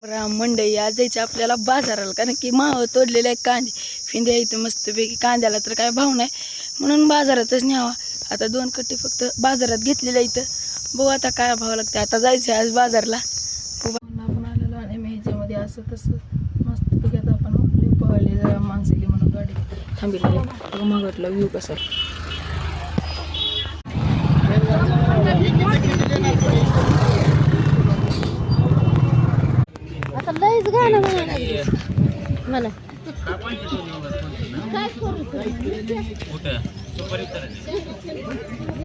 राम मंडई आज जायचं आपल्याला बाजाराला, कारण की माव तोडलेले कांदे फिंदे इथं मस्तपैकी. कांद्याला तर काय भाव नाही म्हणून बाजारातच न्यावा. आता 2 कट्टे फक्त बाजारात घेतलेल्या इथं. बघू आता काय भाव लागते. आता जायचं आज बाजारला. आपण आलेलो आणि मी ह्याच्यामध्ये असं तसं मस्तपैकी आता आपण उकली पळले जरा माणसेली म्हणून गाडी थांबली. मागटला व्ह्यू कसा आहे. लईच गाणं मला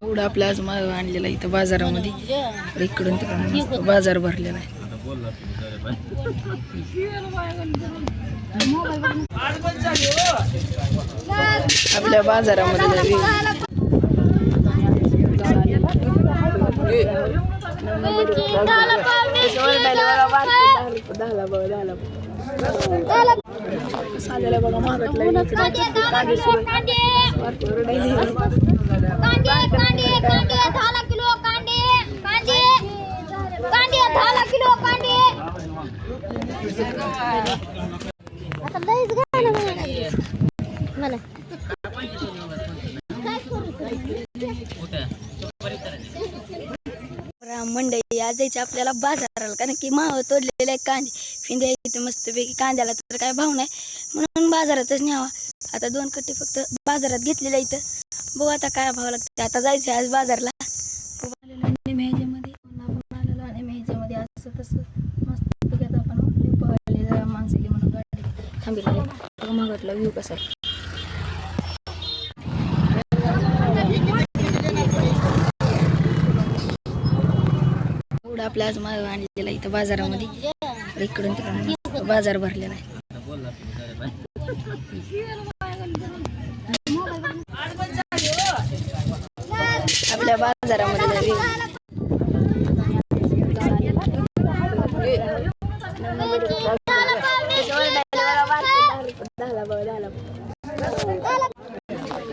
एवढं आपल्या आज माळ आणलेला इथं बाजारामध्ये. इकडून तिकडून बाजार भरलेला आहे. आपल्या बाजारामध्ये साध्याला बघा महागटला कांदे सुरू आता लईच गाणं मला मंडई आज जायचं आपल्याला बाजाराला, कारण की माव तोडलेले कांदे फिंदे इथं मस्तपैकी. कांद्याला तर काय भाव नाही म्हणून बाजारातच न्यावा. आता 2 कट्टे फक्त बाजारात घेतलेल्या इथं. बघू आता काय भाव लागते. आता जायचं आज बाजारला. ह्याच्यामध्ये असं तसं मस्तपैकी आता आपण उकली पळले जरा माणसेली म्हणून गाडी थांबली. मागटला व्ह्यू कसा आहे. एवढं आपल्या आज माळ आणलेला इथं बाजारामध्ये. इकडून तिकडून बाजार भरलेला आहे. आपल्या बाजारामध्ये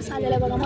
साध्याला बघा